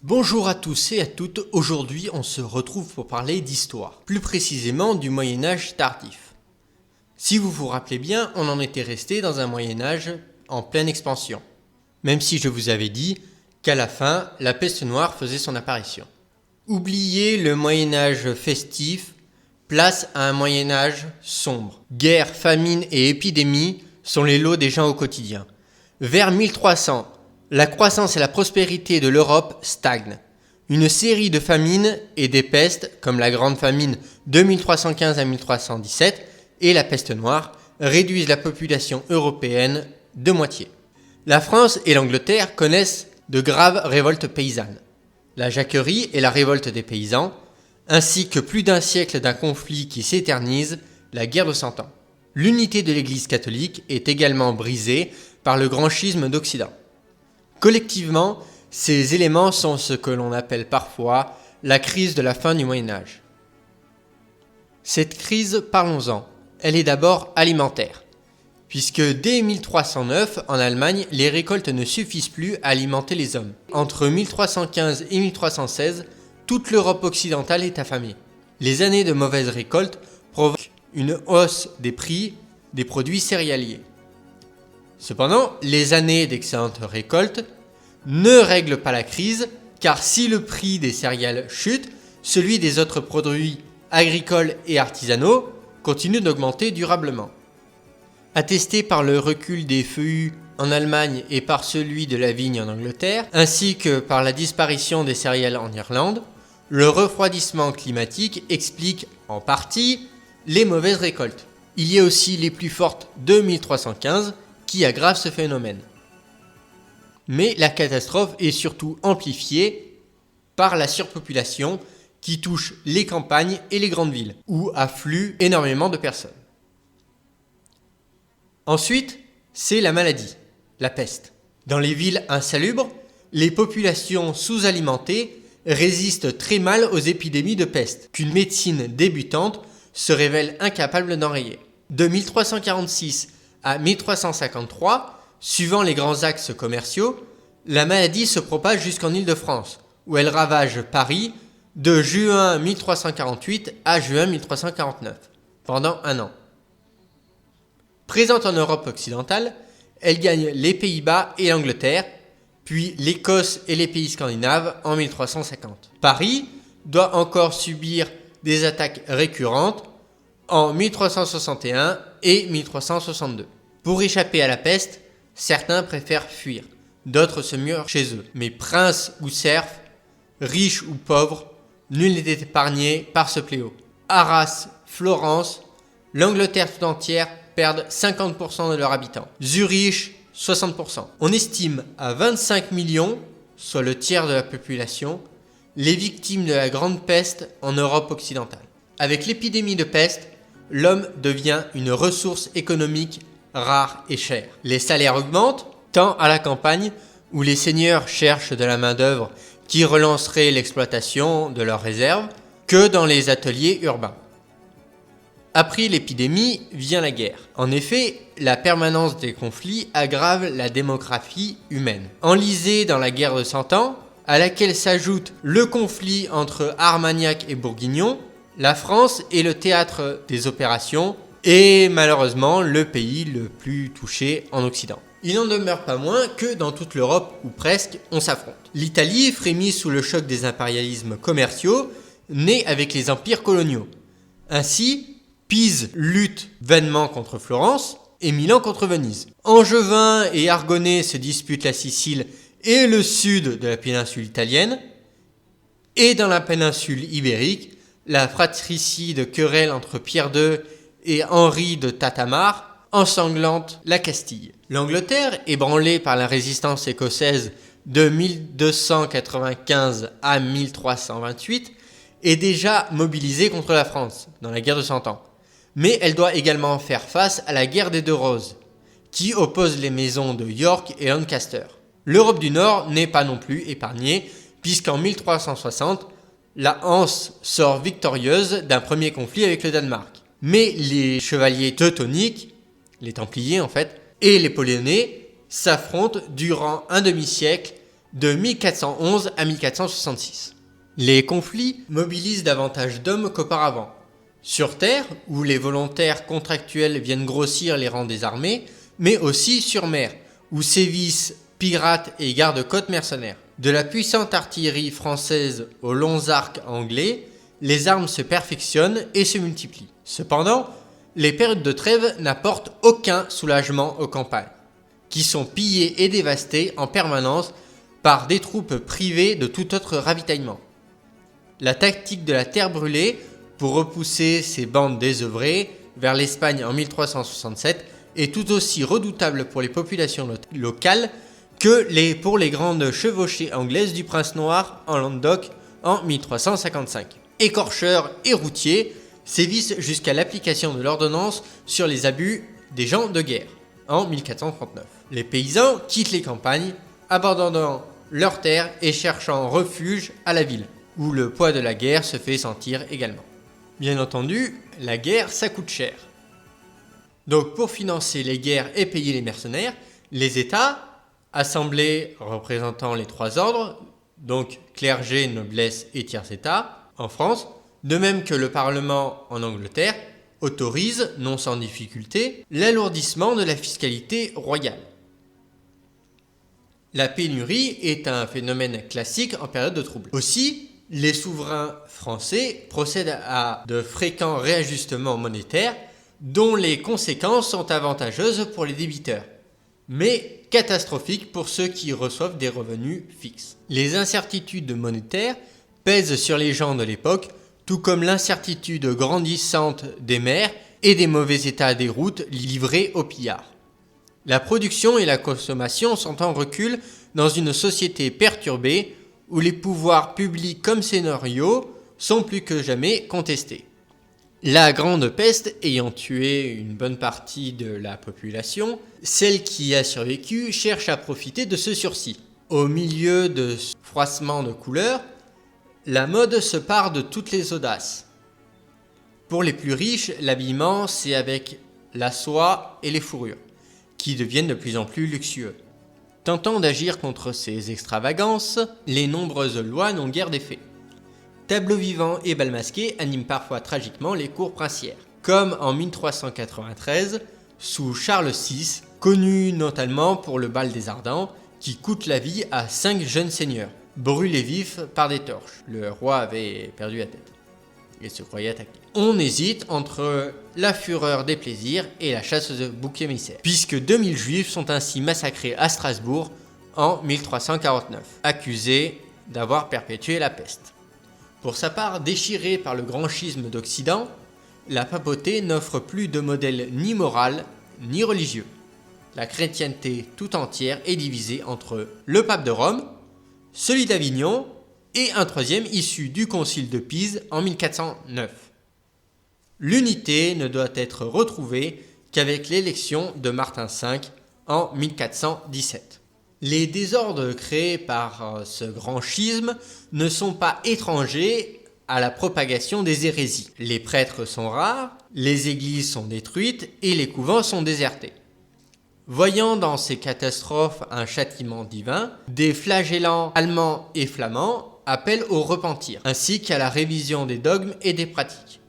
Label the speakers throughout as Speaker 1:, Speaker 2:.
Speaker 1: Bonjour à tous et à toutes, aujourd'hui on se retrouve pour parler d'histoire, plus précisément du Moyen-Âge tardif. Si vous vous rappelez bien, on en était resté dans un Moyen-Âge en pleine expansion, même si je vous avais dit qu'à la fin, la peste noire faisait son apparition. Oubliez le Moyen-Âge festif, place à un Moyen-Âge sombre. Guerre, famine et épidémies sont les lots des gens au quotidien. Vers 1300, la croissance et la prospérité de l'Europe stagnent. Une série de famines et des pestes, comme la Grande Famine de 1315 à 1317 et la peste noire, réduisent la population européenne de moitié. La France et l'Angleterre connaissent de graves révoltes paysannes. La jacquerie et la révolte des paysans, ainsi que plus d'un siècle d'un conflit qui s'éternise, la guerre de Cent Ans. L'unité de l'Église catholique est également brisée par le grand schisme d'Occident. Collectivement, ces éléments sont ce que l'on appelle parfois la crise de la fin du Moyen-Âge. Cette crise, parlons-en, elle est d'abord alimentaire, puisque dès 1309, en Allemagne, les récoltes ne suffisent plus à alimenter les hommes. Entre 1315 et 1316, toute l'Europe occidentale est affamée. Les années de mauvaise récolte provoquent une hausse des prix des produits céréaliers. Cependant, les années d'excellente récolte ne règlent pas la crise, car si le prix des céréales chute, celui des autres produits agricoles et artisanaux continue d'augmenter durablement. Attesté par le recul des feuillus en Allemagne et par celui de la vigne en Angleterre, ainsi que par la disparition des céréales en Irlande, le refroidissement climatique explique en partie les mauvaises récoltes. Il y a aussi les plus fortes de 1315 qui aggravent ce phénomène. Mais la catastrophe est surtout amplifiée par la surpopulation qui touche les campagnes et les grandes villes, où affluent énormément de personnes. Ensuite, c'est la maladie, la peste. Dans les villes insalubres, les populations sous-alimentées résistent très mal aux épidémies de peste, qu'une médecine débutante se révèle incapable d'enrayer. De 1346 à 1353, suivant les grands axes commerciaux, la maladie se propage jusqu'en Île-de-France, où elle ravage Paris de juin 1348 à juin 1349, pendant un an. Présente en Europe occidentale, elle gagne les Pays-Bas et l'Angleterre, puis l'Écosse et les pays scandinaves en 1350. Paris doit encore subir des attaques récurrentes en 1361 et 1362. Pour échapper à la peste, certains préfèrent fuir, d'autres se murent chez eux. Mais princes ou serfs, riches ou pauvres, nul n'est épargné par ce fléau. Arras, Florence, l'Angleterre tout entière perdent 50% de leurs habitants. Zurich, 60%. On estime à 25 millions, soit le tiers de la population, les victimes de la grande peste en Europe occidentale. Avec l'épidémie de peste, l'homme devient une ressource économique rare et chère. Les salaires augmentent, tant à la campagne, où les seigneurs cherchent de la main-d'œuvre qui relancerait l'exploitation de leurs réserves, que dans les ateliers urbains. Après l'épidémie vient la guerre. En effet, la permanence des conflits aggrave la démographie humaine. Enlisée dans la guerre de Cent Ans, à laquelle s'ajoute le conflit entre Armagnac et Bourguignon, la France est le théâtre des opérations et malheureusement le pays le plus touché en Occident. Il n'en demeure pas moins que dans toute l'Europe, ou presque, on s'affronte. L'Italie frémit sous le choc des impérialismes commerciaux nés avec les empires coloniaux. Ainsi, Pise lutte vainement contre Florence et Milan contre Venise. Angevins et Aragonais se disputent la Sicile et le sud de la péninsule italienne. Et dans la péninsule ibérique, la fratricide querelle entre Pierre II et Henri de Tatamar ensanglante la Castille. L'Angleterre, ébranlée par la résistance écossaise de 1295 à 1328, est déjà mobilisée contre la France dans la guerre de Cent Ans. Mais elle doit également faire face à la guerre des Deux Roses, qui oppose les maisons de York et Lancaster. L'Europe du Nord n'est pas non plus épargnée, puisqu'en 1360, la Hanse sort victorieuse d'un premier conflit avec le Danemark. Mais les chevaliers teutoniques, les Templiers en fait, et les Polonais s'affrontent durant un demi-siècle de 1411 à 1466. Les conflits mobilisent davantage d'hommes qu'auparavant. Sur terre, où les volontaires contractuels viennent grossir les rangs des armées, mais aussi sur mer, où sévissent pirates et gardes-côtes mercenaires. De la puissante artillerie française aux longs arcs anglais, les armes se perfectionnent et se multiplient. Cependant, les périodes de trêve n'apportent aucun soulagement aux campagnes, qui sont pillées et dévastées en permanence par des troupes privées de tout autre ravitaillement. La tactique de la terre brûlée pour repousser ces bandes désœuvrées vers l'Espagne en 1367 est tout aussi redoutable pour les populations locales que pour les grandes chevauchées anglaises du prince noir en Languedoc en 1355. Écorcheurs et routiers sévissent jusqu'à l'application de l'ordonnance sur les abus des gens de guerre en 1439. Les paysans quittent les campagnes, abandonnant leurs terres et cherchant refuge à la ville, où le poids de la guerre se fait sentir également. Bien entendu, la guerre, ça coûte cher. Donc pour financer les guerres et payer les mercenaires, les États, assemblées représentant les trois ordres, donc clergé, noblesse et tiers-État, en France, de même que le Parlement en Angleterre, autorisent, non sans difficulté, l'alourdissement de la fiscalité royale. La pénurie est un phénomène classique en période de trouble. Aussi, les souverains français procèdent à de fréquents réajustements monétaires dont les conséquences sont avantageuses pour les débiteurs, mais catastrophiques pour ceux qui reçoivent des revenus fixes. Les incertitudes monétaires pèsent sur les gens de l'époque, tout comme l'incertitude grandissante des mers et des mauvais états des routes livrées aux pillards. La production et la consommation sont en recul dans une société perturbée où les pouvoirs publics comme scénarios sont plus que jamais contestés. La grande peste ayant tué une bonne partie de la population, celle qui a survécu cherche à profiter de ce sursis. Au milieu de ce froissement de couleurs, la mode se pare de toutes les audaces. Pour les plus riches, l'habillement, c'est avec la soie et les fourrures, qui deviennent de plus en plus luxueux. Tentant d'agir contre ces extravagances, les nombreuses lois n'ont guère d'effet. Tableaux vivants et bals masqués animent parfois tragiquement les cours princières, comme en 1393, sous Charles VI, connu notamment pour le bal des Ardents, qui coûte la vie à 5 jeunes seigneurs, brûlés vifs par des torches. Le roi avait perdu la tête et se croyait attaqué. On hésite entre la fureur des plaisirs et la chasse aux boucs émissaires, puisque 2000 juifs sont ainsi massacrés à Strasbourg en 1349, accusés d'avoir perpétué la peste. Pour sa part, déchirée par le grand schisme d'Occident, la papauté n'offre plus de modèle ni moral ni religieux. La chrétienté tout entière est divisée entre le pape de Rome, celui d'Avignon et un troisième issu du concile de Pise en 1409. L'unité ne doit être retrouvée qu'avec l'élection de Martin V en 1417. Les désordres créés par ce grand schisme ne sont pas étrangers à la propagation des hérésies. Les prêtres sont rares, les églises sont détruites et les couvents sont désertés. Voyant dans ces catastrophes un châtiment divin, des flagellants allemands et flamands appellent au repentir, ainsi qu'à la révision des dogmes et des pratiques.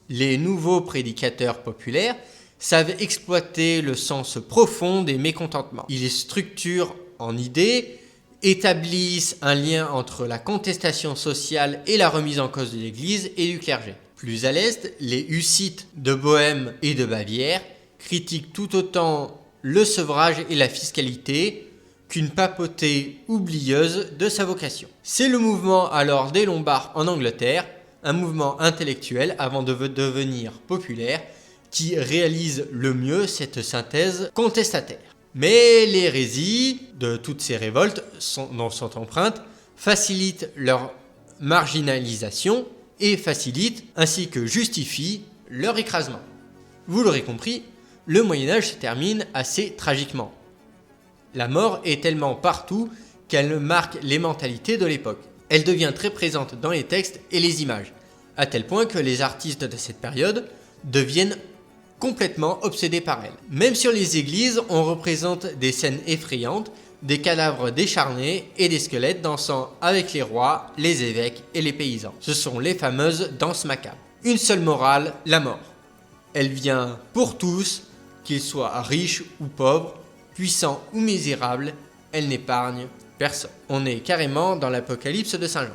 Speaker 1: Les nouveaux prédicateurs populaires savent exploiter le sens profond des mécontentements. Ils structurent en idées, établissent un lien entre la contestation sociale et la remise en cause de l'Église et du clergé. Plus à l'est, les Hussites de Bohême et de Bavière critiquent tout autant le sevrage et la fiscalité qu'une papauté oublieuse de sa vocation. C'est le mouvement alors des Lombards en Angleterre, un mouvement intellectuel avant de devenir populaire, qui réalise le mieux cette synthèse contestataire. Mais l'hérésie de toutes ces révoltes dont sont empreintes facilite leur marginalisation et facilite ainsi que justifie leur écrasement. Vous l'aurez compris, le Moyen-Âge se termine assez tragiquement. La mort est tellement partout qu'elle marque les mentalités de l'époque. Elle devient très présente dans les textes et les images, à tel point que les artistes de cette période deviennent complètement obsédés par elle. Même sur les églises, on représente des scènes effrayantes, des cadavres décharnés et des squelettes dansant avec les rois, les évêques et les paysans. Ce sont les fameuses danses macabres. Une seule morale, la mort. Elle vient pour tous, qu'ils soient riches ou pauvres, puissants ou misérables, elle n'épargne personne. On est carrément dans l'Apocalypse de Saint Jean.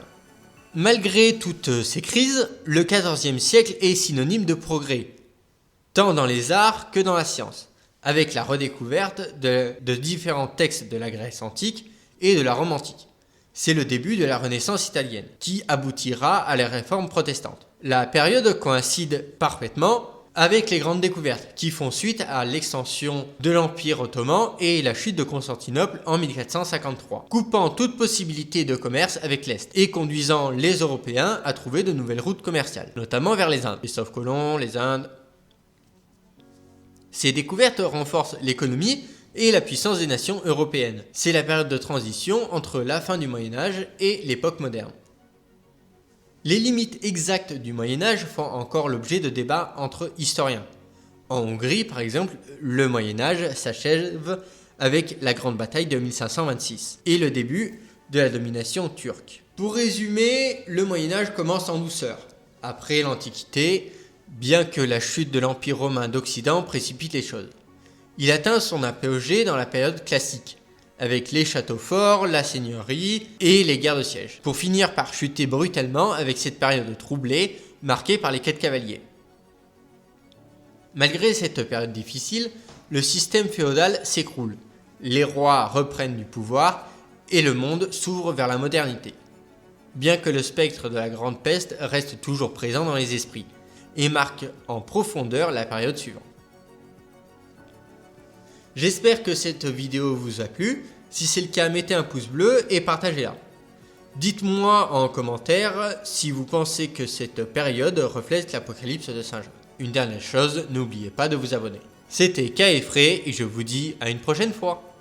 Speaker 1: Malgré toutes ces crises, le XIVe siècle est synonyme de progrès, tant dans les arts que dans la science, avec la redécouverte de différents textes de la Grèce antique et de la Rome antique. C'est le début de la Renaissance italienne, qui aboutira à la réforme protestante. La période coïncide parfaitement avec les grandes découvertes, qui font suite à l'extension de l'Empire ottoman et la chute de Constantinople en 1453, coupant toute possibilité de commerce avec l'Est et conduisant les Européens à trouver de nouvelles routes commerciales, notamment vers les Indes, Christophe Colomb, les Indes. Ces découvertes renforcent l'économie et la puissance des nations européennes. C'est la période de transition entre la fin du Moyen-Âge et l'époque moderne. Les limites exactes du Moyen-Âge font encore l'objet de débats entre historiens. En Hongrie, par exemple, le Moyen-Âge s'achève avec la grande bataille de 1526 et le début de la domination turque. Pour résumer, le Moyen-Âge commence en douceur. Après l'Antiquité, bien que la chute de l'Empire romain d'Occident précipite les choses. Il atteint son apogée dans la période classique, avec les châteaux forts, la seigneurie et les guerres de siège, pour finir par chuter brutalement avec cette période troublée, marquée par les quêtes cavaliers. Malgré cette période difficile, le système féodal s'écroule, les rois reprennent du pouvoir et le monde s'ouvre vers la modernité. Bien que le spectre de la Grande Peste reste toujours présent dans les esprits, et marque en profondeur la période suivante. J'espère que cette vidéo vous a plu. Si c'est le cas, mettez un pouce bleu et partagez-la. Dites-moi en commentaire si vous pensez que cette période reflète l'Apocalypse de Saint Jean. Une dernière chose, n'oubliez pas de vous abonner. C'était K et Frey et je vous dis à une prochaine fois.